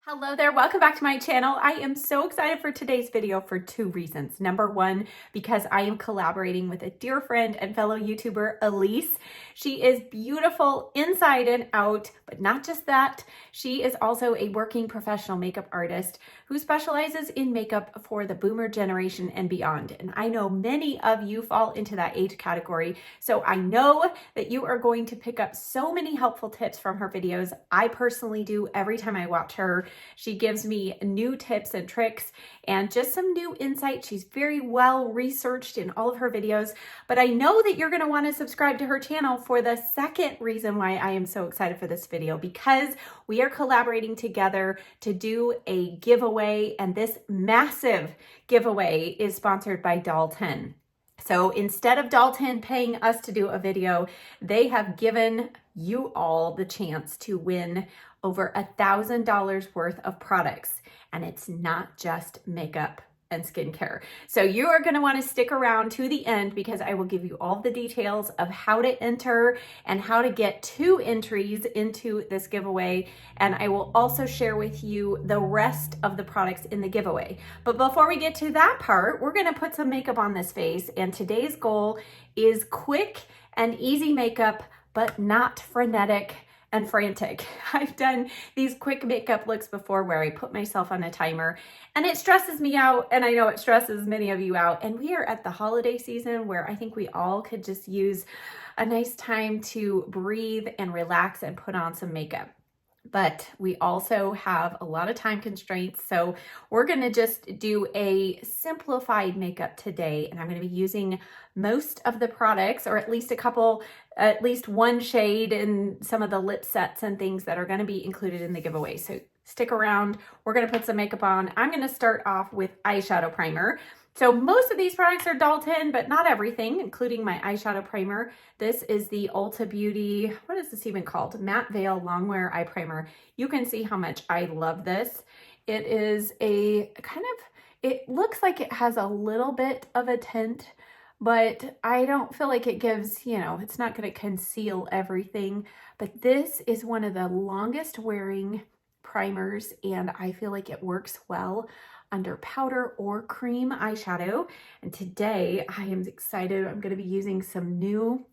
Hello there, welcome back to my channel. I am so excited for today's video for two reasons. Number one, because I am collaborating with a dear friend and fellow YouTuber, Elise. She is beautiful inside and out, but not just that. She is also a working professional makeup artist who specializes in makeup for the boomer generation and beyond. And I know many of you fall into that age category, so I know that you are going to pick up so many helpful tips from her videos. I personally do every time I watch her. She gives me new tips and tricks and just some new insight. She's very well researched in all of her videos, but I know that you're going to want to subscribe to her channel for the second reason why I am so excited for this video, because we are collaborating together to do a giveaway, and this massive giveaway is sponsored by Doll 10. So instead of Doll 10 paying us to do a video, they have given you all the chance to win over $1,000 worth of products. And it's not just makeup and skincare. So you are going to want to stick around to the end, because I will give you all the details of how to enter and how to get 2 entries into this giveaway. And I will also share with you the rest of the products in the giveaway. But before we get to that part, we're going to put some makeup on this face. And today's goal is quick and easy makeup, but not frenetic and frantic. I've done these quick makeup looks before where I put myself on a timer and it stresses me out, and I know it stresses many of you out. And we are at the holiday season where I think we all could just use a nice time to breathe and relax and put on some makeup. But we also have a lot of time constraints, so we're going to just do a simplified makeup today, and I'm going to be using most of the products, or at least at least one shade in some of the lip sets and things that are going to be included in the giveaway. So stick around. We're going to put some makeup on. I'm going to start off with eyeshadow primer. So most of these products are Doll 10, but not everything, including my eyeshadow primer. This is the Ulta Beauty, what is this even called? Matte Veil Longwear Eye Primer. You can see how much I love this. It is a kind of, it looks like it has a little bit of a tint, but I don't feel like it gives, it's not going to conceal everything. But this is one of the longest wearing primers, and I feel like it works well under powder or cream eyeshadow. And today I am excited. I'm going to be using some new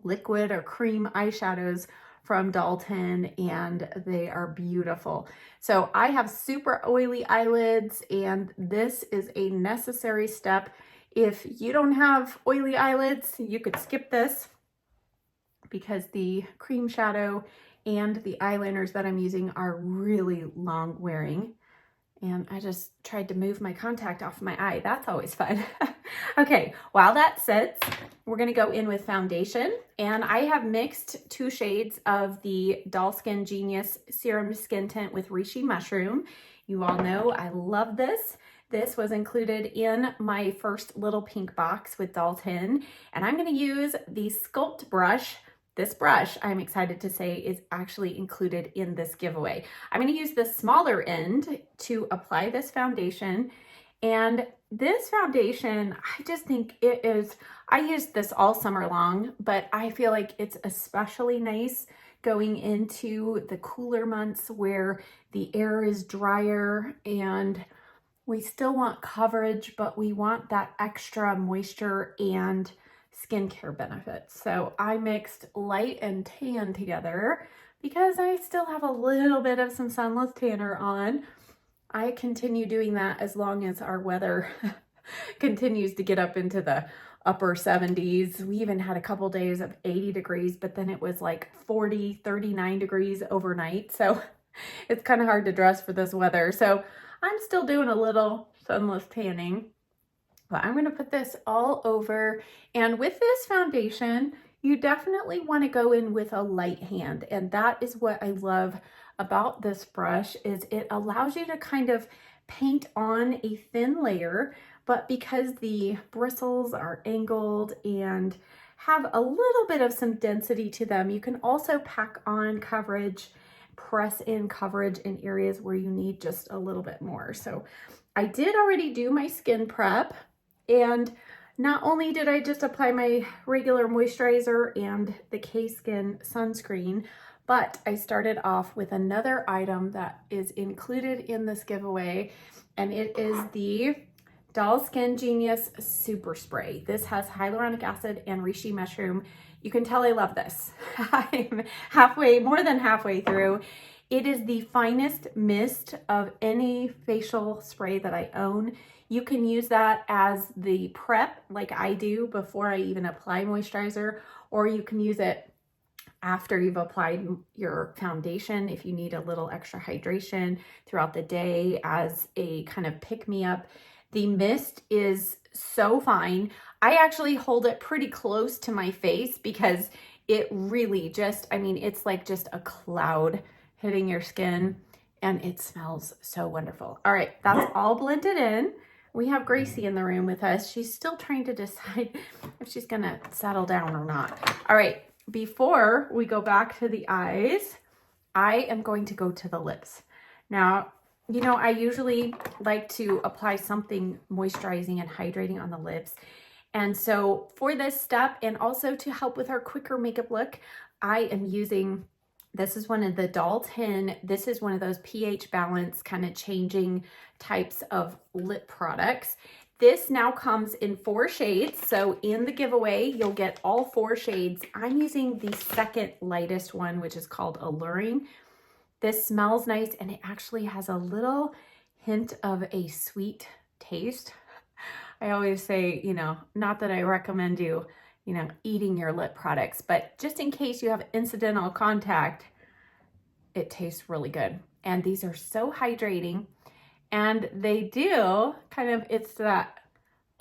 liquid or cream eyeshadows from Doll 10, and they are beautiful. So I have super oily eyelids, and this is a necessary step. If you don't have oily eyelids, you could skip this, because the cream shadow and the eyeliners that I'm using are really long wearing. And I just tried to move my contact off my eye. That's always fun. Okay, while that sits, we're gonna go in with foundation. And I have mixed 2 shades of the Doll Skin Genius Serum Skin Tint with Reishi Mushroom. You all know I love this. This was included in my first little pink box with Doll 10. And I'm gonna use the Sculpt brush. This brush, I'm excited to say, is actually included in this giveaway. I'm going to use the smaller end to apply this foundation. And this foundation, I just think it is, I used this all summer long, but I feel like it's especially nice going into the cooler months where the air is drier and we still want coverage, but we want that extra moisture and skincare benefits. So I mixed light and tan together because I still have a little bit of some sunless tanner on. I continue doing that as long as our weather continues to get up into the upper 70s. We even had a couple days of 80 degrees, but then it was like 40, 39 degrees overnight. So it's kind of hard to dress for this weather. So I'm still doing a little sunless tanning. But I'm going to put this all over, and with this foundation, you definitely want to go in with a light hand, and that is what I love about this brush, is it allows you to kind of paint on a thin layer, but because the bristles are angled and have a little bit of some density to them, you can also pack on coverage, press in coverage in areas where you need just a little bit more. So I did already do my skin prep. And not only did I just apply my regular moisturizer and the K-Skin sunscreen, But I started off with another item that is included in this giveaway, and it is the Doll Skin Genius Super Spray. This has hyaluronic acid and reishi mushroom. You can tell I love this. I'm more than halfway through. It is the finest mist of any facial spray that I own. You can use that as the prep like I do before I even apply moisturizer, or you can use it after you've applied your foundation if you need a little extra hydration throughout the day as a kind of pick-me-up. The mist is so fine. I actually hold it pretty close to my face because it really just, I mean, it's like just a cloud hitting your skin, and it smells so wonderful. All right, that's all blended in. We have Gracie in the room with us. She's still trying to decide if she's gonna settle down or not. All right, before we go back to the eyes, I am going to go to the lips. Now, you know, I usually like to apply something moisturizing and hydrating on the lips. And so for this step, and also to help with our quicker makeup look, I am using, this is one of the Doll 10. This is one of those pH balance kind of changing types of lip products. This now comes in 4 shades. So in the giveaway, you'll get all 4 shades. I'm using the second lightest one, which is called Alluring. This smells nice, and it actually has a little hint of a sweet taste. I always say, you know, not that I recommend you know, eating your lip products, but just in case you have incidental contact, it tastes really good. And these are so hydrating, and they do kind of, it's that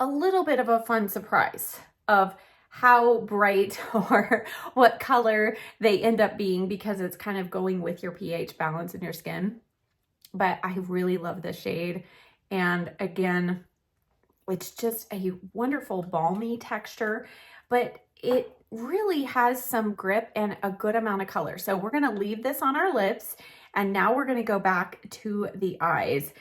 a little bit of a fun surprise of how bright or what color they end up being, because it's kind of going with your pH balance in your skin. But I really love this shade. And again, it's just a wonderful balmy texture, but it really has some grip and a good amount of color. So we're gonna leave this on our lips, and now we're gonna go back to the eyes.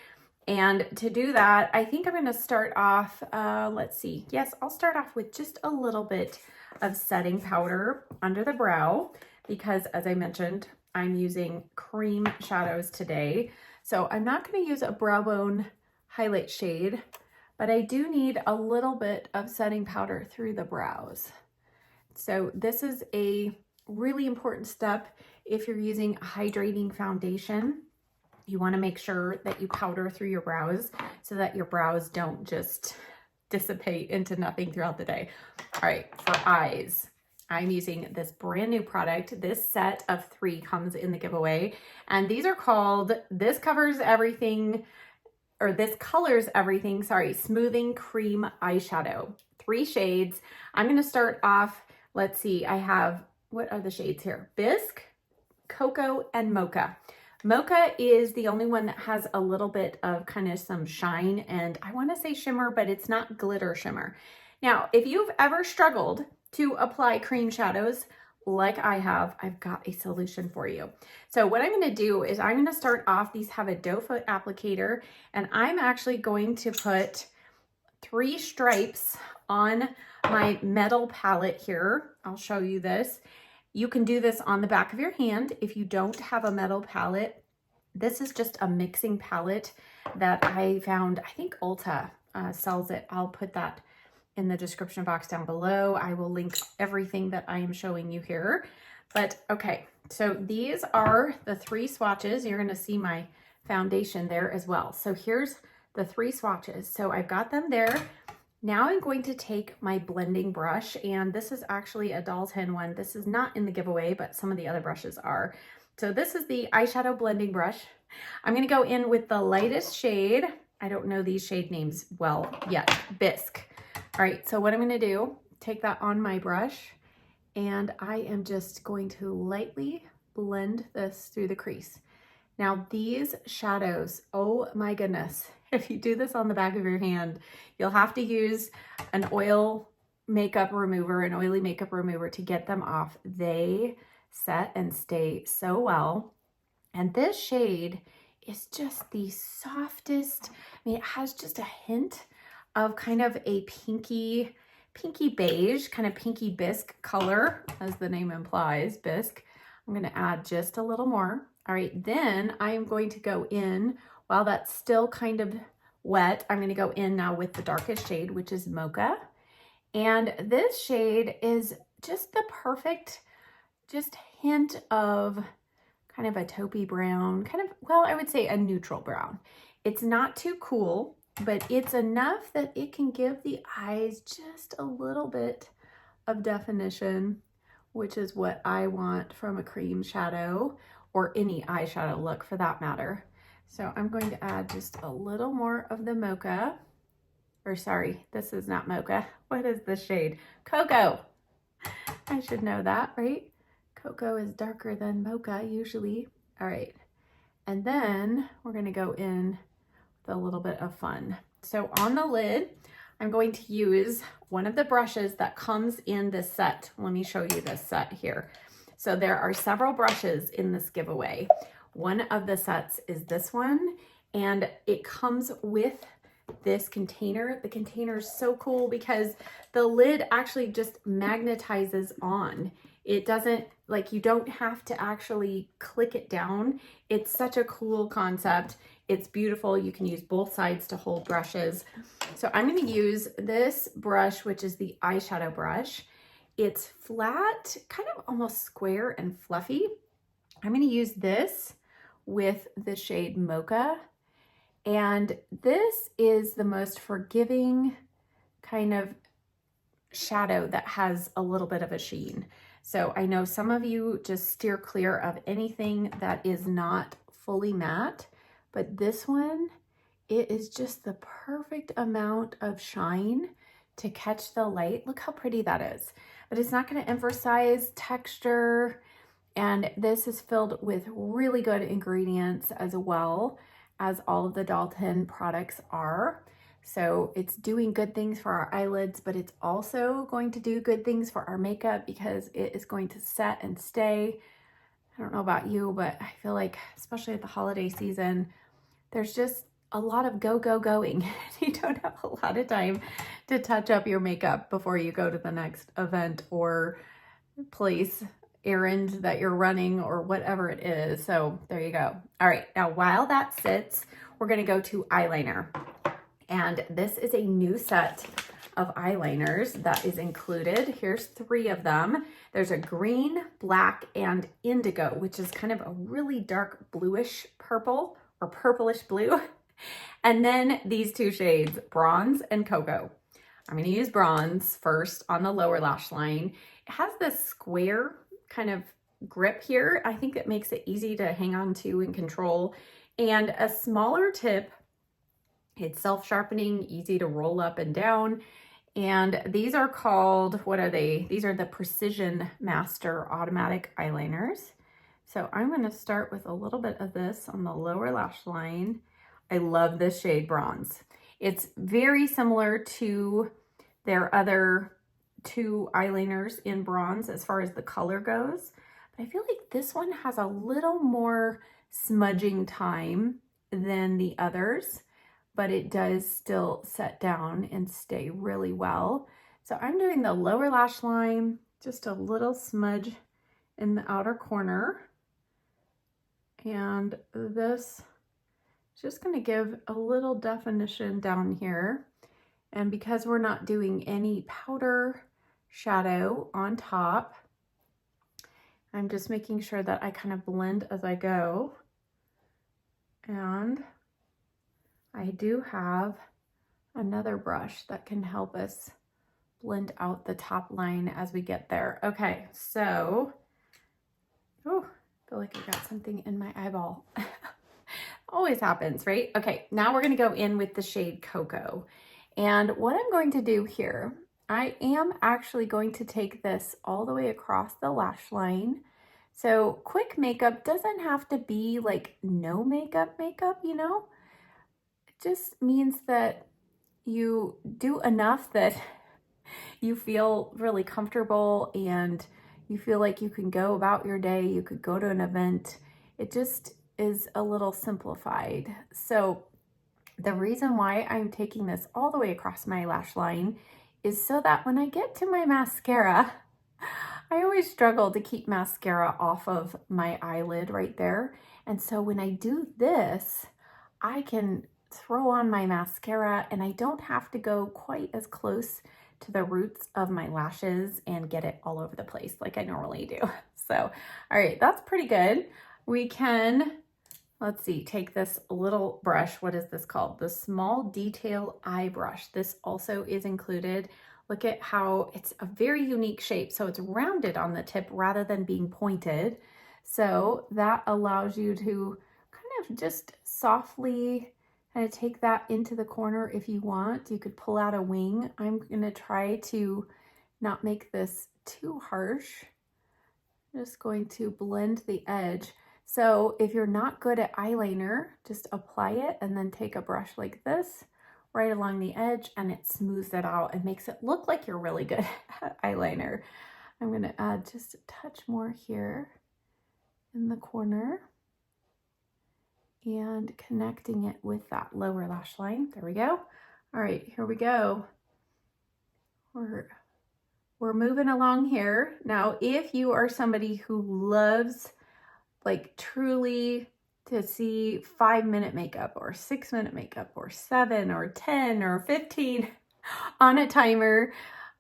And to do that, I think I'm going to start off, let's see. Yes, I'll start off with just a little bit of setting powder under the brow because, as I mentioned, I'm using cream shadows today. So I'm not going to use a brow bone highlight shade, but I do need a little bit of setting powder through the brows. So this is a really important step if you're using a hydrating foundation. You want to make sure that you powder through your brows so that your brows don't just dissipate into nothing throughout the day. All right, for eyes, I'm using this brand new product. This set of 3 comes in the giveaway, and these are called This Covers Everything, or This Colors Everything, sorry, Smoothing Cream Eyeshadow. 3 shades. I'm going to start off, let's see, I have, what are the shades here? Bisque, Cocoa, and Mocha. Mocha is the only one that has a little bit of kind of some shine, and I want to say shimmer, but it's not glitter shimmer. Now, if you've ever struggled to apply cream shadows like I have, I've got a solution for you. So what I'm going to do is I'm going to start off, these have a doe foot applicator, and I'm actually going to put 3 stripes on my metal palette here. I'll show you this. You can do this on the back of your hand if you don't have a metal palette. This is just a mixing palette that I found, I think Ulta sells it. I'll put that in the description box down below. I will link everything that I am showing you here. But okay, so these are the 3 swatches. You're gonna see my foundation there as well. So here's the 3 swatches. So I've got them there. Now I'm going to take my blending brush, and this is actually a Doll 10 one. This is not in the giveaway, but some of the other brushes are. So this is the eyeshadow blending brush. I'm going to go in with the lightest shade. I don't know these shade names well yet. Bisque. All right, so what I'm going to do, take that on my brush, and I am just going to lightly blend this through the crease. Now these shadows, oh my goodness, if you do this on the back of your hand, you'll have to use an oil makeup remover, an oily makeup remover to get them off. They set and stay so well. And this shade is just the softest. I mean, it has just a hint of kind of a pinky beige, kind of pinky bisque color, as the name implies, bisque. I'm going to add just a little more. All right, then I am going to go in, while that's still kind of wet, I'm going to go in now with the darkest shade, which is Mocha. And this shade is just the perfect, just hint of kind of a taupey brown, kind of, well, I would say a neutral brown. It's not too cool, but it's enough that it can give the eyes just a little bit of definition, which is what I want from a cream shadow or any eyeshadow look for that matter. So I'm going to add just a little more of the Mocha, or sorry, this is not Mocha. What is this shade? Cocoa. I should know that, right? Cocoa is darker than Mocha usually. All right, and then we're gonna go in with a little bit of fun. So on the lid, I'm going to use one of the brushes that comes in this set. Let me show you this set here. So there are several brushes in this giveaway. One of the sets is this one, and it comes with this container. The container is so cool because the lid actually just magnetizes on. It doesn't, like, you don't have to actually click it down. It's such a cool concept. It's beautiful. You can use both sides to hold brushes. So I'm going to use this brush, which is the eyeshadow brush. It's flat, kind of almost square and fluffy. I'm going to use this with the shade Mocha. And this is the most forgiving kind of shadow that has a little bit of a sheen. So I know some of you just steer clear of anything that is not fully matte, but this one, it is just the perfect amount of shine to catch the light. Look how pretty that is. But it's not going to emphasize texture. And this is filled with really good ingredients as well as all of the Dalton products are. So it's doing good things for our eyelids, but it's also going to do good things for our makeup because it is going to set and stay. I don't know about you, but I feel like, especially at the holiday season, there's just a lot of going. You don't have a lot of time to touch up your makeup before you go to the next event or place, errand that you're running or whatever it is. So there you go. All right, now while that sits, we're gonna go to eyeliner. And this is a new set of eyeliners that is included. Here's 3 of them. There's a green, black, and indigo, which is kind of a really dark bluish purple or purplish blue. And then these 2 shades, bronze and cocoa. I'm gonna use bronze first on the lower lash line. It has this square kind of grip here. I think it makes it easy to hang on to and control. And a smaller tip. It's self-sharpening, easy to roll up and down. And these are called, what are they? These are the Precision Master Automatic Eyeliners. So I'm going to start with a little bit of this on the lower lash line. I love this shade bronze. It's very similar to their other 2 eyeliners in bronze as far as the color goes. But I feel like this one has a little more smudging time than the others, but it does still set down and stay really well. So I'm doing the lower lash line, just a little smudge in the outer corner. And this is just gonna give a little definition down here. And because we're not doing any powder shadow on top, I'm just making sure that I kind of blend as I go. And I do have another brush that can help us blend out the top line as we get there. Okay, so, oh, I feel like I got something in my eyeball. Always happens, right? Okay, now we're gonna go in with the shade Cocoa. And what I'm going to do here, I am actually going to take this all the way across the lash line. So quick makeup doesn't have to be like no makeup, you know? Just means that you do enough that you feel really comfortable and you feel like you can go about your day, you could go to an event. It just is a little simplified. So the reason why I'm taking this all the way across my lash line is so that when I get to my mascara, I always struggle to keep mascara off of my eyelid right there. And so when I do this, I can throw on my mascara and I don't have to go quite as close to the roots of my lashes and get it all over the place like I normally do. So, all right, that's pretty good. We can, let's see, take this little brush. What is this called? The Small Detail Eye Brush. This also is included. Look at how it's a very unique shape. So it's rounded on the tip rather than being pointed. So that allows you to kind of just softly kind of take that into the corner if you want. You could pull out a wing. I'm gonna try to not make this too harsh. I'm just going to blend the edge. So if you're not good at eyeliner, just apply it and then take a brush like this right along the edge and it smooths it out and makes it look like you're really good at eyeliner. I'm gonna add just a touch more here in the corner and connecting it with that lower lash line. There we go. All right, here we go. We're moving along here. Now, if you are somebody who loves like truly to see 5-minute makeup or 6-minute makeup or 7 or 10 or 15 on a timer,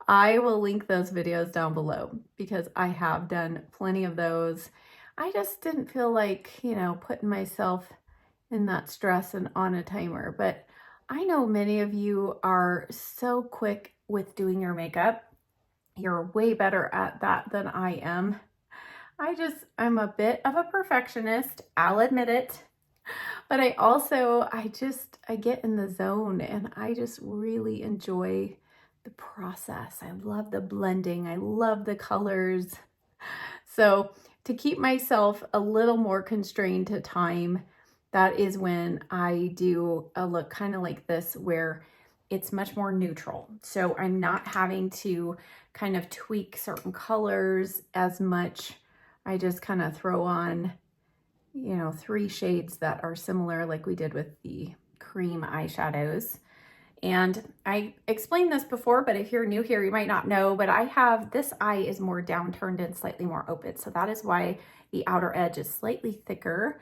I will link those videos down below because I have done plenty of those. I just didn't feel like, you know, putting myself in that stress and on a timer, but I know many of you are so quick with doing your makeup. You're way better at that than I am. I'm a bit of a perfectionist, I'll admit it, but I get in the zone and I just really enjoy the process. I love the blending. I love the colors. So to keep myself a little more constrained to time, that is when I do a look kind of like this where it's much more neutral. So I'm not having to kind of tweak certain colors as much. I just kind of throw on, you know, 3 shades that are similar like we did with the cream eyeshadows. And I explained this before, but if you're new here, you might not know, but this eye is more downturned and slightly more open. So that is why the outer edge is slightly thicker.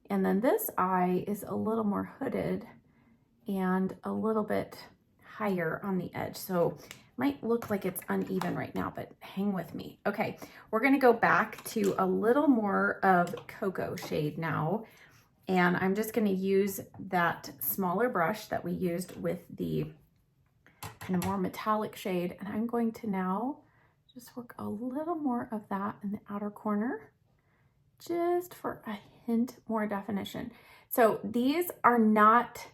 And then this eye is a little more hooded and a little bit higher on the edge. So it might look like it's uneven right now, but hang with me. Okay, we're gonna go back to a little more of cocoa shade now. And I'm just gonna use that smaller brush that we used with the kind of more metallic shade. And I'm going to now just work a little more of that in the outer corner, just for a hint more definition. So these are not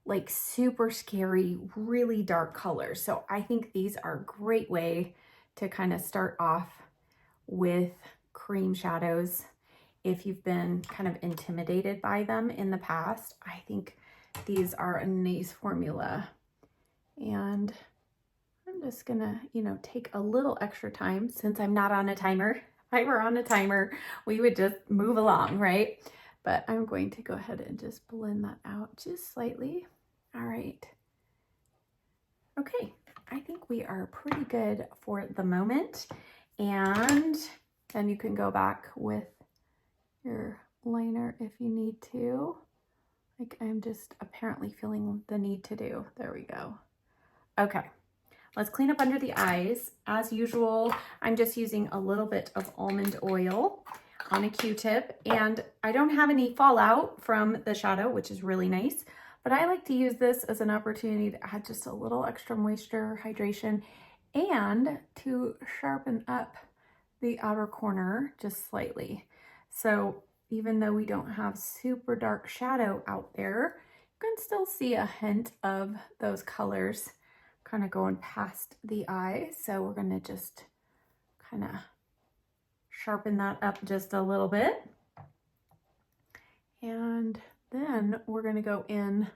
like super scary, really dark colors. So I think these are a great way to kind of start off with cream shadows. If you've been kind of intimidated by them in the past, I think these are a nice formula. And I'm just gonna, you know, take a little extra time since I'm not on a timer. If I were on a timer, we would just move along, right? But I'm going to go ahead and just blend that out just slightly. All right. Okay, I think we are pretty good for the moment. And then you can go back with your liner if you need to, like I'm just apparently feeling the need to do. There we go. Okay, let's clean up under the eyes. As usual, I'm just using a little bit of almond oil on a Q-tip, and I don't have any fallout from the shadow, which is really nice, but I like to use this as an opportunity to add just a little extra moisture, hydration, and to sharpen up the outer corner just slightly. So even though we don't have super dark shadow out there, you can still see a hint of those colors kind of going past the eye. So we're gonna just kind of sharpen that up just a little bit. And then we're gonna go in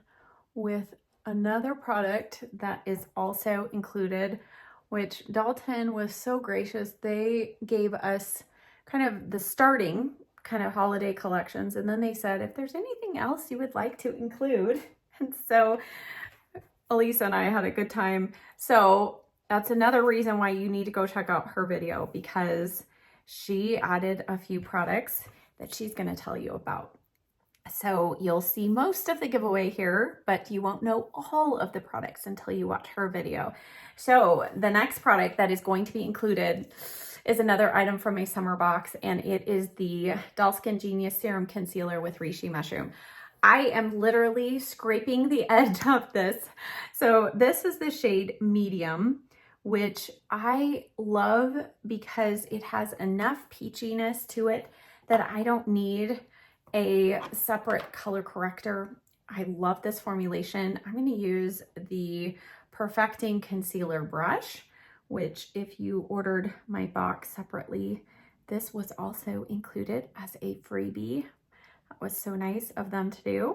with another product that is also included, which Dalton was so gracious. They gave us kind of the starting kind of holiday collections. And then they said, if there's anything else you would like to include. And so Elisa and I had a good time. So that's another reason why you need to go check out her video, because she added a few products that she's going to tell you about. So you'll see most of the giveaway here, but you won't know all of the products until you watch her video. So the next product that is going to be included is another item from my summer box, and it is the Doll Skin Genius Serum Concealer with Reishi Mushroom. I am literally scraping the edge of this. So this is the shade Medium, which I love because it has enough peachiness to it that I don't need a separate color corrector. I love this formulation. I'm going to use the Perfecting Concealer Brush, which if you ordered my box separately, this was also included as a freebie. That was so nice of them to do.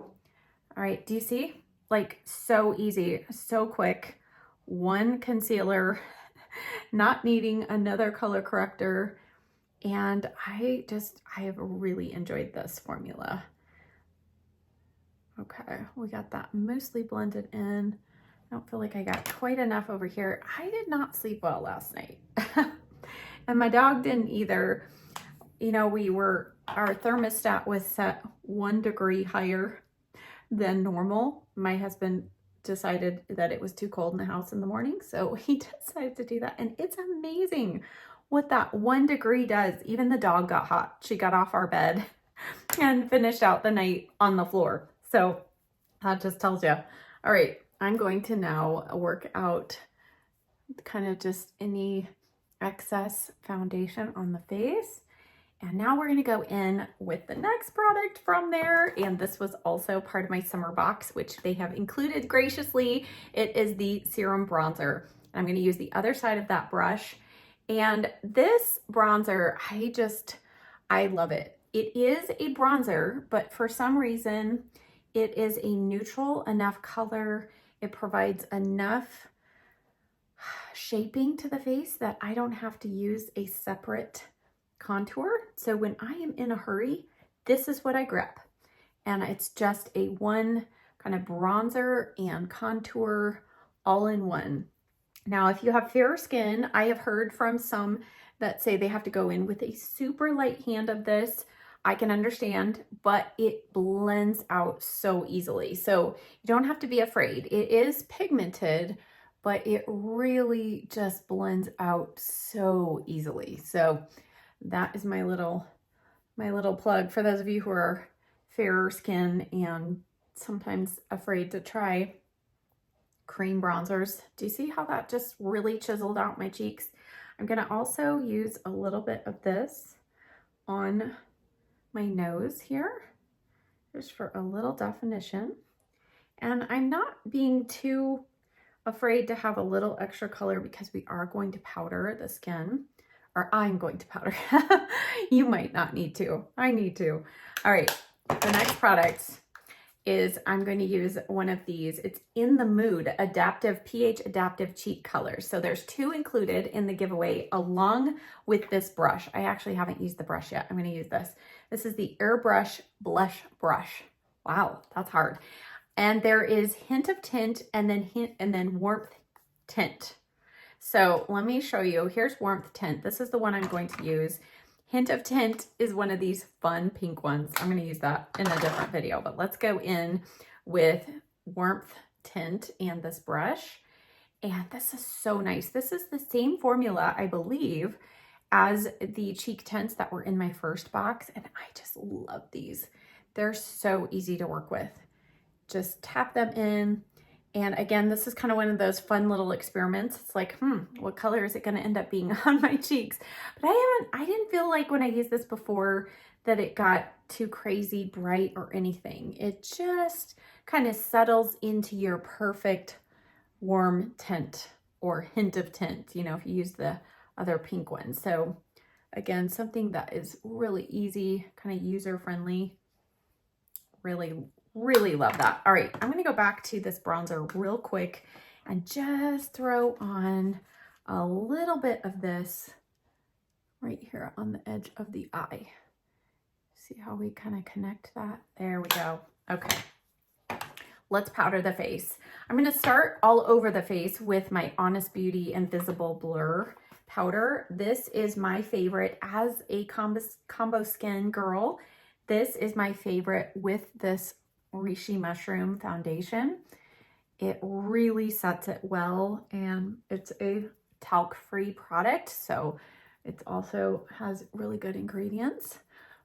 All right, do you see? Like, so easy, so quick. One concealer, not needing another color corrector. And I have really enjoyed this formula. Okay, we got that mostly blended in. I don't feel like I got quite enough over here. I did not sleep well last night. And my dog didn't either. You know, our thermostat was set 1 degree higher than normal. My husband decided that it was too cold in the house in the morning, so he decided to do that. And it's amazing what that 1 degree does. Even the dog got hot. She got off our bed and finished out the night on the floor. So that just tells you. All right, I'm going to now work out kind of just any excess foundation on the face. And now we're gonna go in with the next product from there. And this was also part of my summer box, which they have included graciously. It is the Serum Bronzer. I'm gonna use the other side of that brush. And this bronzer, I love it. It is a bronzer, but for some reason, it is a neutral enough color. It provides enough shaping to the face that I don't have to use a separate contour. So when I am in a hurry, this is what I grab. And it's just a one kind of bronzer and contour all in one. Now, if you have fairer skin, I have heard from some that say they have to go in with a super light hand of this. I can understand, but it blends out so easily. So you don't have to be afraid. It is pigmented, but it really just blends out so easily. So that is my little plug for those of you who are fairer skin and sometimes afraid to try cream bronzers. Do you see how that just really chiseled out my cheeks? I'm gonna also use a little bit of this on my nose here, just for a little definition. And I'm not being too afraid to have a little extra color because we are going to powder the skin, or I'm going to powder. You might not need to, I need to. All right, the next product is I'm going to use one of these. It's In the Mood Adaptive pH Adaptive Cheek Colors. So there's 2 included in the giveaway along with this brush. I actually haven't used the brush yet. I'm going to use this. This is the Airbrush Blush Brush. Wow, that's hard. And there is Hint of Tint and then Warmth Tint. So let me show you. Here's Warmth Tint. This is the one I'm going to use. Hint of Tint is one of these fun pink ones. I'm going to use that in a different video, but let's go in with Warmth Tint and this brush. And this is so nice. This is the same formula, I believe, as the cheek tints that were in my first box. And I just love these. They're so easy to work with. Just tap them in. And again, this is kind of one of those fun little experiments. It's like, what color is it going to end up being on my cheeks? But I didn't feel like when I used this before that it got too crazy bright or anything. It just kind of settles into your perfect warm tint or hint of tint, you know, if you use the other pink one. So again, something that is really easy, kind of user-friendly. Really love that. All right, I'm gonna go back to this bronzer real quick and just throw on a little bit of this right here on the edge of the eye. See how we kind of connect that? There we go. Okay. let's powder the face. I'm gonna start all over the face with my Honest Beauty Invisible Blur powder. This is my favorite as a combo skin girl. This is my favorite with this Reishi Mushroom foundation. It really sets it well, and it's a talc-free product, so it also has really good ingredients.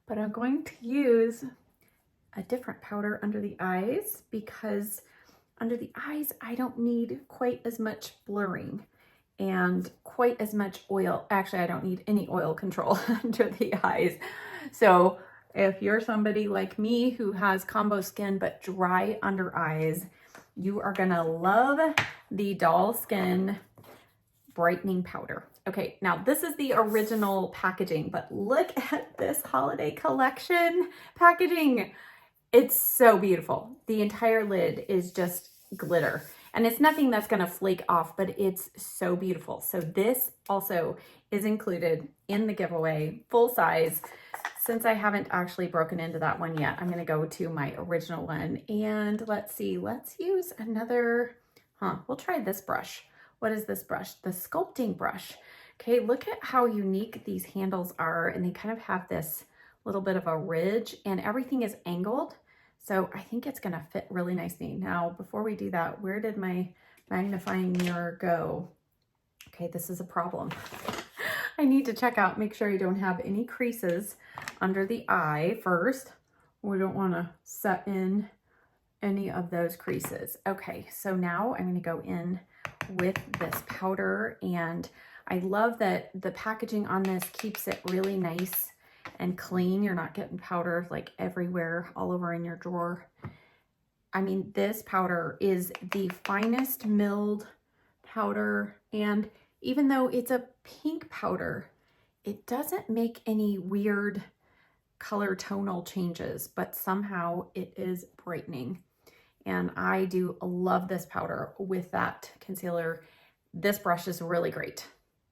But I'm going to use a different powder under the eyes because under the eyes, I don't need quite as much blurring and quite as much oil. Actually, I don't need any oil control under the eyes. So if you're somebody like me who has combo skin but dry under eyes, you are gonna love the Doll Skin Brightening Powder. Okay, now this is the original packaging, but look at this holiday collection packaging. It's so beautiful. The entire lid is just glitter, and it's nothing that's gonna flake off, but it's so beautiful. So this also is included in the giveaway, full size. Since I haven't actually broken into that one yet, I'm gonna go to my original one, and let's see, let's use another, we'll try this brush. What is this brush? The sculpting brush. Okay, look at how unique these handles are, and they kind of have this little bit of a ridge, and everything is angled. So I think it's gonna fit really nicely. Now, before we do that, where did my magnifying mirror go? Okay, this is a problem. I need to check out, make sure I don't have any creases under the eye first. We don't wanna set in any of those creases. Okay, so now I'm gonna go in with this powder, and I love that the packaging on this keeps it really nice and clean. You're not getting powder like everywhere, all over in your drawer. I mean, this powder is the finest milled powder, and even though it's a pink powder, it doesn't make any weird color tonal changes, but somehow it is brightening. And I do love this powder with that concealer. This brush is really great.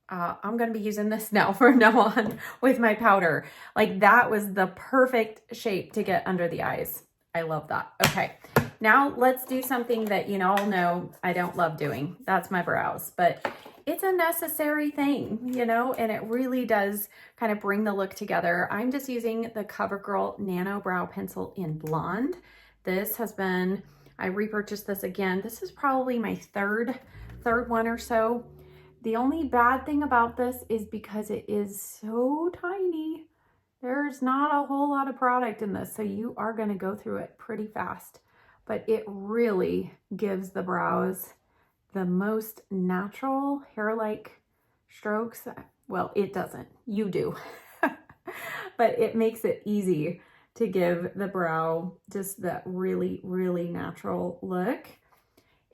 I'm gonna be using this now from now on with my powder. Like, that was the perfect shape to get under the eyes. I love that. Okay, now let's do something that you all know I don't love doing. That's my brows, but it's a necessary thing, you know, and it really does kind of bring the look together. I'm just using the CoverGirl Nano Brow Pencil in Blonde. This has been, I repurchased this again. This is probably my third one or so. The only bad thing about this is because it is so tiny, there's not a whole lot of product in this, so you are gonna go through it pretty fast, but it really gives the brows the most natural hair-like strokes. Well, it doesn't, you do, but it makes it easy to give the brow just that really, really natural look.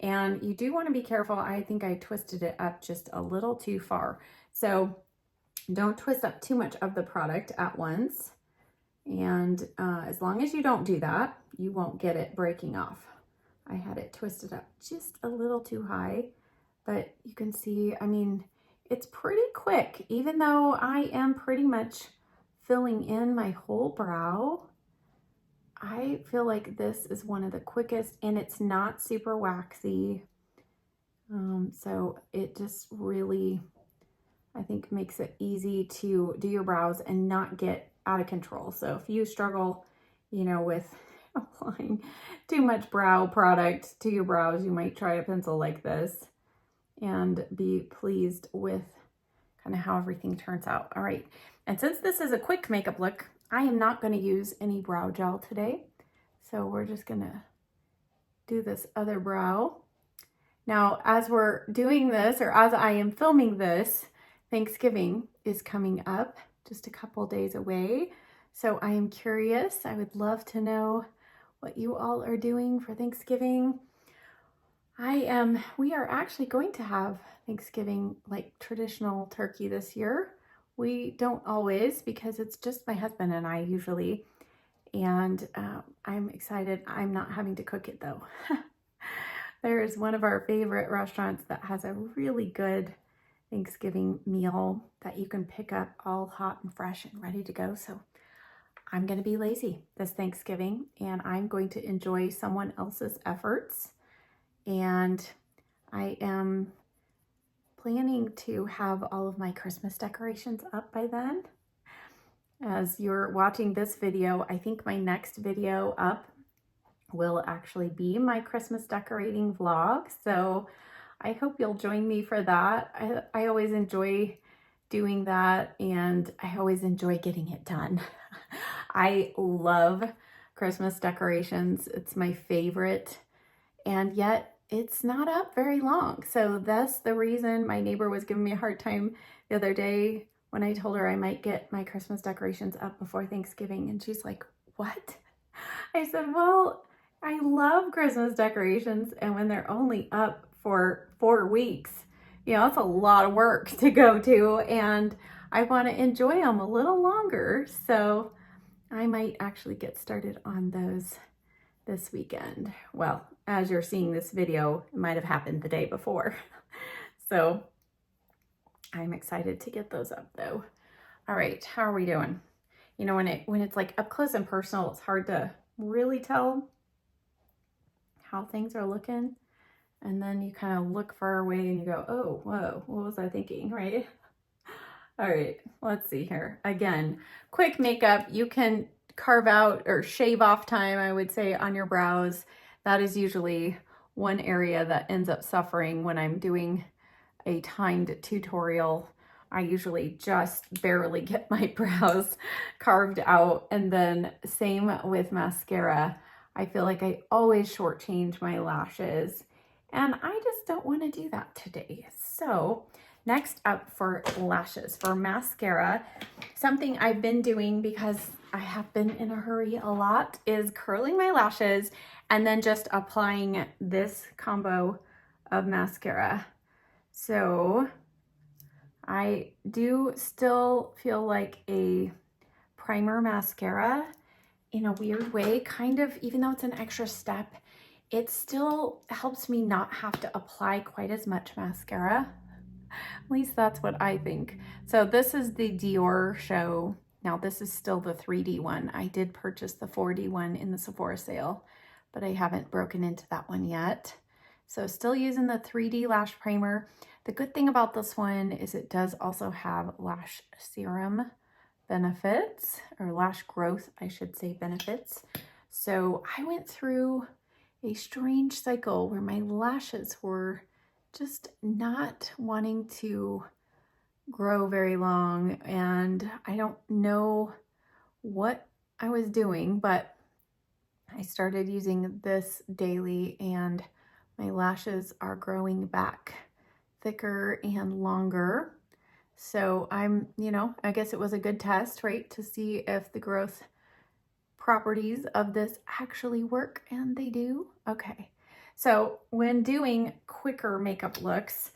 And you do want to be careful. I think I twisted it up just a little too far. So don't twist up too much of the product at once. And as long as you don't do that, you won't get it breaking off. I had it twisted up just a little too high, but you can see, I mean, it's pretty quick. Even though I am pretty much filling in my whole brow, I feel like this is one of the quickest, and it's not super waxy. So it just really, I think, makes it easy to do your brows and not get out of control. So if you struggle, you know, with applying too much brow product to your brows, you might try a pencil like this and be pleased with kind of how everything turns out. All right. And since this is a quick makeup look, I am not going to use any brow gel today. So we're just going to do this other brow. Now, as we're doing this, or as I am filming this, Thanksgiving is coming up, just a couple days away. So I am curious. I would love to know what you all are doing for Thanksgiving. We are actually going to have Thanksgiving like traditional turkey this year. We don't always, because it's just my husband and I usually, and I'm excited. I'm not having to cook it though. There is one of our favorite restaurants that has a really good Thanksgiving meal that you can pick up all hot and fresh and ready to go. So I'm going to be lazy this Thanksgiving and I'm going to enjoy someone else's efforts. And I am planning to have all of my Christmas decorations up by then. As you're watching this video, I think my next video up will actually be my Christmas decorating vlog. So I hope you'll join me for that. I always enjoy doing that and I always enjoy getting it done. I love Christmas decorations. It's my favorite, and yet it's not up very long. So that's the reason my neighbor was giving me a hard time the other day when I told her I might get my Christmas decorations up before Thanksgiving. And she's like, what? I said, well, I love Christmas decorations, and when they're only up for 4 weeks, you know, it's a lot of work to go to, and I want to enjoy them a little longer. So I might actually get started on those this weekend. Well, as you're seeing this video, it might have happened the day before. So I'm excited to get those up though. All right, how are we doing? You know, when it's like up close and personal, it's hard to really tell how things are looking. And then you kind of look far away and you go, oh, whoa, what was I thinking, right? All right, let's see here. Again, quick makeup. You can carve out or shave off time, I would say, on your brows. That is usually one area that ends up suffering when I'm doing a timed tutorial. I usually just barely get my brows carved out. And then same with mascara. I feel like I always shortchange my lashes, and I just don't want to do that today. So next up for lashes, for mascara, something I've been doing because I have been in a hurry a lot is curling my lashes and then just applying this combo of mascara. So I do still feel like a primer mascara in a weird way, kind of, even though it's an extra step, it still helps me not have to apply quite as much mascara. At least that's what I think. So this is the Dior Show. Now this is still the 3D one. I did purchase the 4D one in the Sephora sale, but I haven't broken into that one yet. So still using the 3D lash primer. The good thing about this one is it does also have lash serum benefits, or lash growth, I should say, benefits. So I went through a strange cycle where my lashes were just not wanting to grow very long, and I don't know what I was doing, but I started using this daily and my lashes are growing back thicker and longer. So I'm, you know, I guess it was a good test, right, to see if the growth properties of this actually work, and they do. Okay, so when doing quicker makeup looks,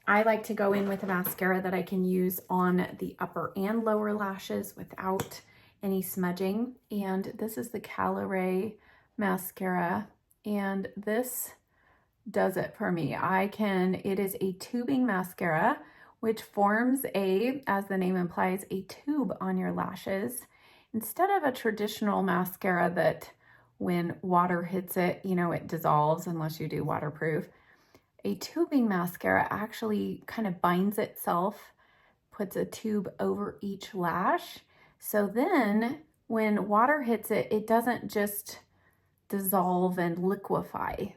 I like to go in with a mascara that I can use on the upper and lower lashes without any smudging. And this is the Caloray mascara, and this does it for me. It is a tubing mascara, which forms as the name implies, a tube on your lashes, instead of a traditional mascara that when water hits it, you know, it dissolves unless you do waterproof. A tubing mascara actually kind of binds itself, puts a tube over each lash. So then when water hits it, it doesn't just dissolve and liquefy.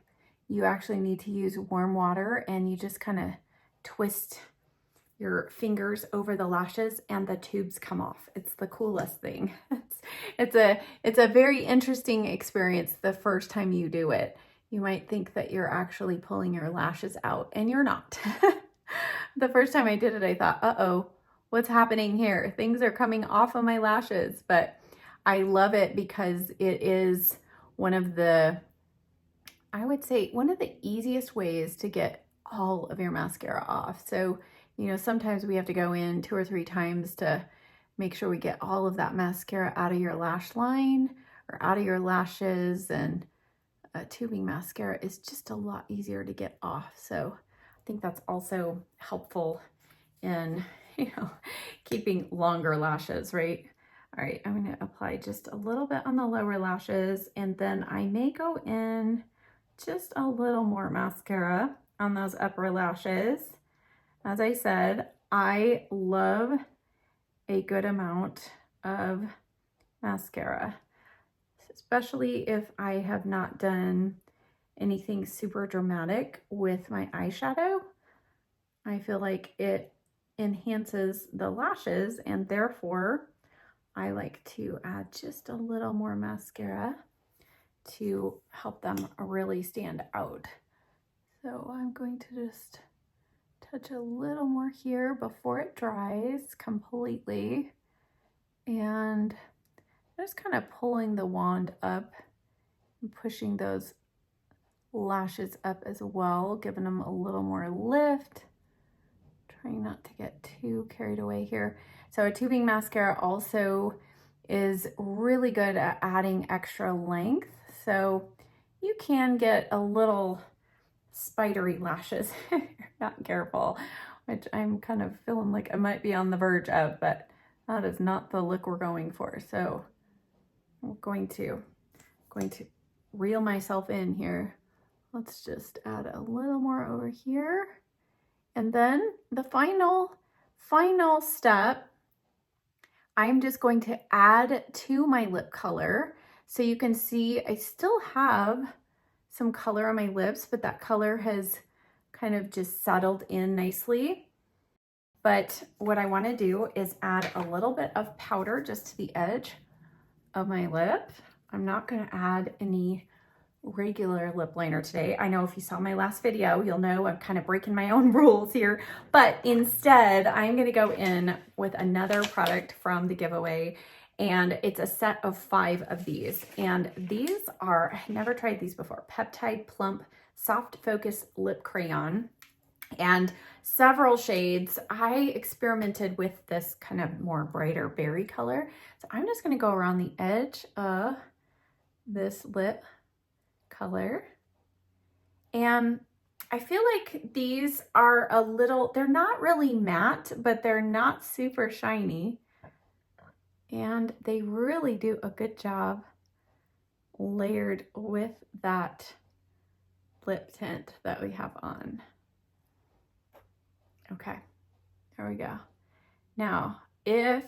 You actually need to use warm water, and you just kind of twist your fingers over the lashes and the tubes come off. It's the coolest thing. It's a very interesting experience the first time you do it. You might think that you're actually pulling your lashes out, and you're not. The first time I did it, I thought, uh-oh, what's happening here? Things are coming off of my lashes, but I love it because it is one of the, I would say, one of the easiest ways to get all of your mascara off. So, you know, sometimes we have to go in 2 or 3 times to make sure we get all of that mascara out of your lash line or out of your lashes, and a tubing mascara is just a lot easier to get off. So I think that's also helpful in, you know, keeping longer lashes, right? All right, I'm gonna apply just a little bit on the lower lashes, and then I may go in just a little more mascara on those upper lashes. As I said, I love a good amount of mascara, especially if I have not done anything super dramatic with my eyeshadow. I feel like it enhances the lashes, and therefore I like to add just a little more mascara to help them really stand out. So I'm going to just touch a little more here before it dries completely, and just kind of pulling the wand up and pushing those lashes up as well, giving them a little more lift. Trying not to get too carried away here. So a tubing mascara also is really good at adding extra length. So you can get a little spidery lashes if you're not careful, which I'm kind of feeling like I might be on the verge of, but that is not the look we're going for. So I'm going to reel myself in here. Let's just add a little more over here. And then the final step, I'm just going to add to my lip color. So you can see I still have some color on my lips, but that color has kind of just settled in nicely. But what I want to do is add a little bit of powder just to the edge of my lip. I'm not going to add any regular lip liner today. I know if you saw my last video, you'll know I'm kind of breaking my own rules here, but instead I'm going to go in with another product from the giveaway, and it's a set of 5 of these. And these are, I've never tried these before, Peptide Plump Soft Focus Lip Crayon, and several shades. I experimented with this kind of more brighter berry color. So I'm just going to go around the edge of this lip color. And I feel like these are a little, they're not really matte, but they're not super shiny. And they really do a good job layered with that lip tint that we have on. Okay, there we go. Now, if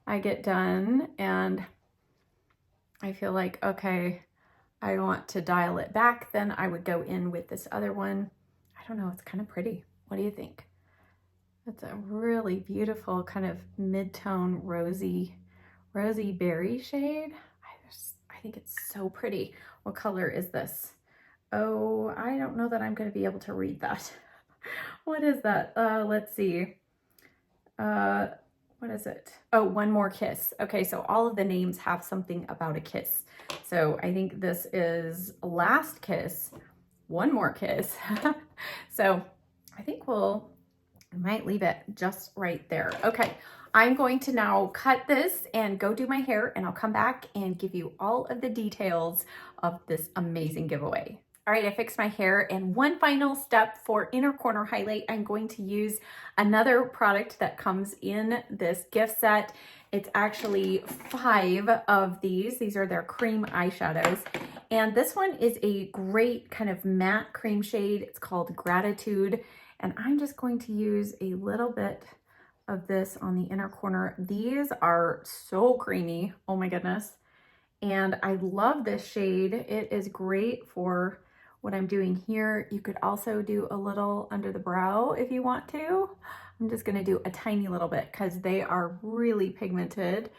I get done and I feel like, okay, I want to dial it back, then I would go in with this other one. I don't know, it's kind of pretty. What do you think? It's a really beautiful kind of mid-tone rosy berry shade. I think it's so pretty. What color is this? Oh, I don't know that I'm going to be able to read that. What is that? Let's see. What is it? Oh, One More Kiss. Okay, so all of the names have something about a kiss. So I think this is Last Kiss, One More Kiss. So I think I might leave it just right there. Okay, I'm going to now cut this and go do my hair, and I'll come back and give you all of the details of this amazing giveaway. All right, I fixed my hair, and one final step for inner corner highlight, I'm going to use another product that comes in this gift set. It's actually 5 of these. These are their cream eyeshadows. And this one is a great kind of matte cream shade. It's called Gratitude. And I'm just going to use a little bit of this on the inner corner. These are so creamy. Oh my goodness. And I love this shade. It is great for what I'm doing here. You could also do a little under the brow if you want to. I'm just going to do a tiny little bit because they are really pigmented,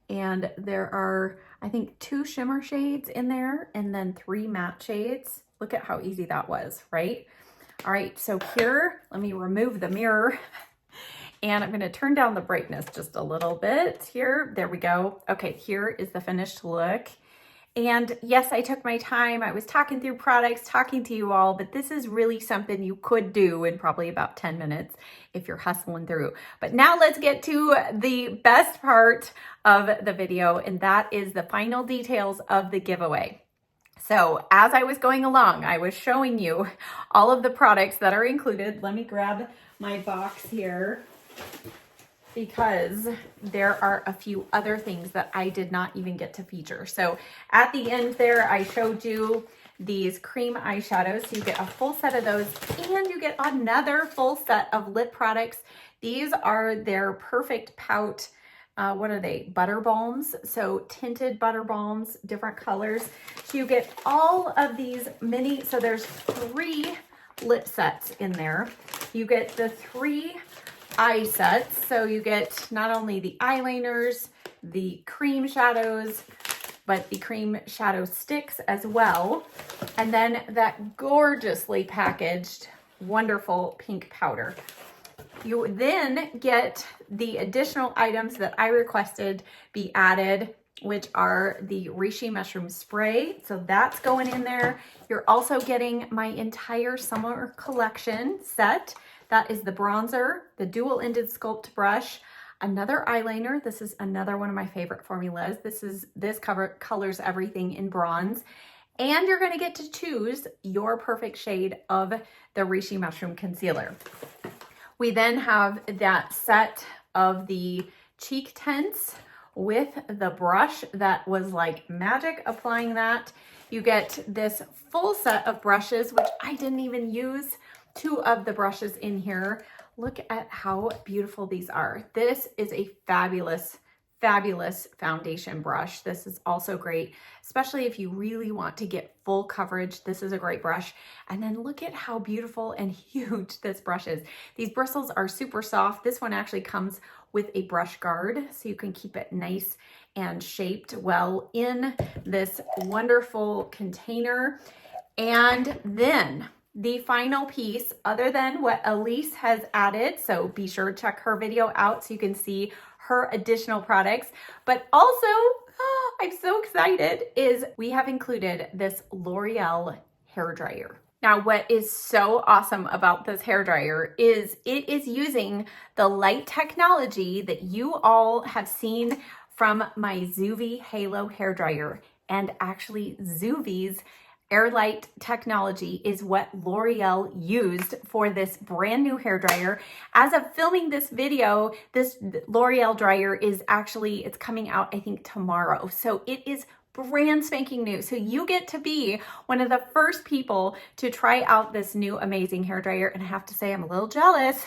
and there are, I think, 2 shimmer shades in there and then 3 matte shades. Look at how easy that was, right? All right, so here, let me remove the mirror and I'm going to turn down the brightness just a little bit here. There we go. Okay, here is the finished look. And yes, I took my time. I was talking through products, talking to you all, but this is really something you could do in probably about 10 minutes if you're hustling through. But now let's get to the best part of the video, and that is the final details of the giveaway. So as I was going along, I was showing you all of the products that are included. Let me grab my box here. because there are a few other things that I did not even get to feature. So at the end there, I showed you these cream eyeshadows. So you get a full set of those, and you get another full set of lip products. These are their Perfect Pout, what are they? Butter balms. So tinted butter balms, different colors. So you get all of these mini, so there's 3 lip sets in there. You get the 3 eye sets. So you get not only the eyeliners, the cream shadows, but the cream shadow sticks as well. And then that gorgeously packaged, wonderful pink powder. You then get the additional items that I requested be added, which are the reishi mushroom spray. So that's going in there. You're also getting my entire summer collection set. That is the bronzer, the dual-ended sculpt brush, another eyeliner. This is another one of my favorite formulas. This colors everything in bronze. And you're gonna get to choose your perfect shade of the reishi mushroom concealer. We then have that set of the cheek tints with the brush that was like magic applying that. You get this full set of brushes, which I didn't even use 2 of the brushes in here. Look at how beautiful these are. This is a fabulous, fabulous foundation brush. This is also great, especially if you really want to get full coverage. This is a great brush. And then look at how beautiful and huge this brush is. These bristles are super soft. This one actually comes with a brush guard, so you can keep it nice and shaped well in this wonderful container. And then the final piece, other than what Elise has added, so be sure to check her video out so you can see her additional products, but also, I'm so excited, is we have included this L'Oreal hair dryer. Now, what is so awesome about this hair dryer is it is using the light technology that you all have seen from my Zuvi Halo hair dryer. And actually, Zuvi's Airlight technology is what L'Oreal used for this brand new hair dryer. As of filming this video, this L'Oreal dryer is actually, it's coming out, I think, tomorrow. So it is brand spanking new. So you get to be one of the first people to try out this new amazing hair dryer. And I have to say, I'm a little jealous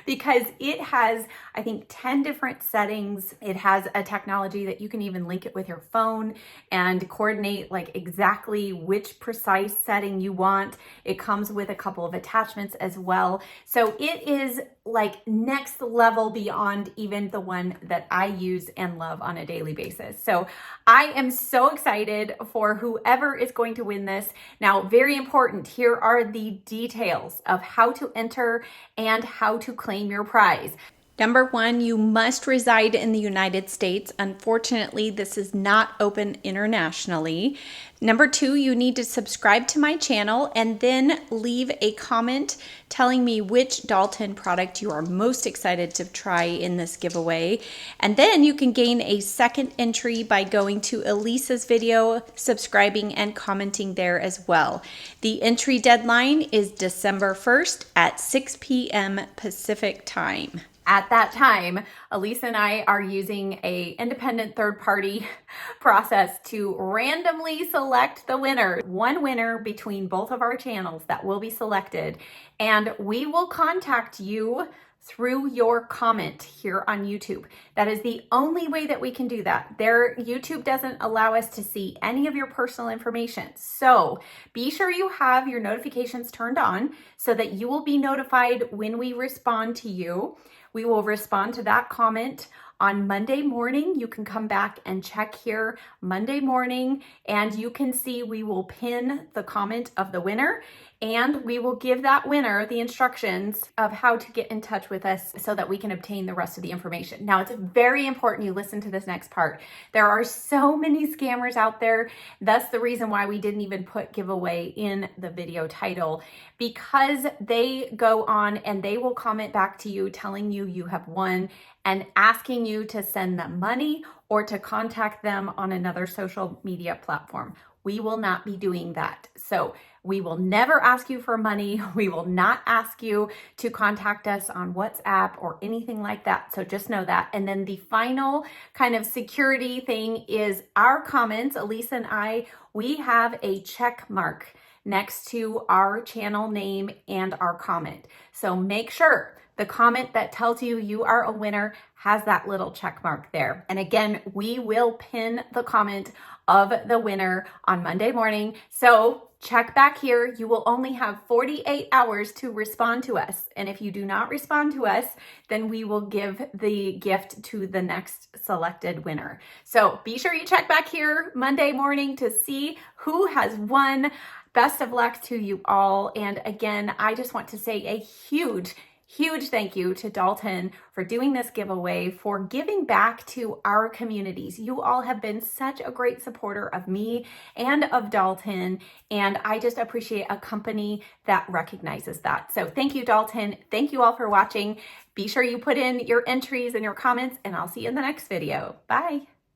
because it has, I think, 10 different settings. It has a technology that you can even link it with your phone and coordinate like exactly which precise setting you want. It comes with a couple of attachments as well. So it is like next level beyond even the one that I use and love on a daily basis. So I am so excited for whoever is going to win this. Now, very important, here are the details of how to enter and how to claim your prize. Number 1, you must reside in the United States. Unfortunately, this is not open internationally. Number 2, you need to subscribe to my channel and then leave a comment telling me which Dalton product you are most excited to try in this giveaway. And then you can gain a second entry by going to Elisa's video, subscribing and commenting there as well. The entry deadline is December 1st at 6 p.m. Pacific time. At that time, Elise and I are using an independent third-party process to randomly select the winner. One winner between both of our channels that will be selected, and we will contact you through your comment here on YouTube. That is the only way that we can do that. YouTube doesn't allow us to see any of your personal information. So be sure you have your notifications turned on so that you will be notified when we respond to you. We will respond to that comment on Monday morning. You can come back and check here Monday morning, and you can see we will pin the comment of the winner, and we will give that winner the instructions of how to get in touch with us so that we can obtain the rest of the information. Now, it's very important you listen to this next part. There are so many scammers out there. That's the reason why we didn't even put giveaway in the video title, because they go on and they will comment back to you telling you you have won and asking you to send them money or to contact them on another social media platform. we will not be doing that. So we will never ask you for money. We will not ask you to contact us on WhatsApp or anything like that. So just know that. And then the final kind of security thing is our comments. Elise and I, we have a check mark next to our channel name and our comment. So make sure the comment that tells you you are a winner has that little check mark there. And again, we will pin the comment of the winner on Monday morning. So check back here. You will only have 48 hours to respond to us. And if you do not respond to us, then we will give the gift to the next selected winner. So be sure you check back here Monday morning to see who has won. Best of luck to you all. And again, I just want to say a huge thank you to Dalton for doing this giveaway, for giving back to our communities. You all have been such a great supporter of me and of Dalton, and I just appreciate a company that recognizes that. So thank you, Dalton. Thank you all for watching. Be sure you put in your entries and your comments, and I'll see you in the next video. Bye.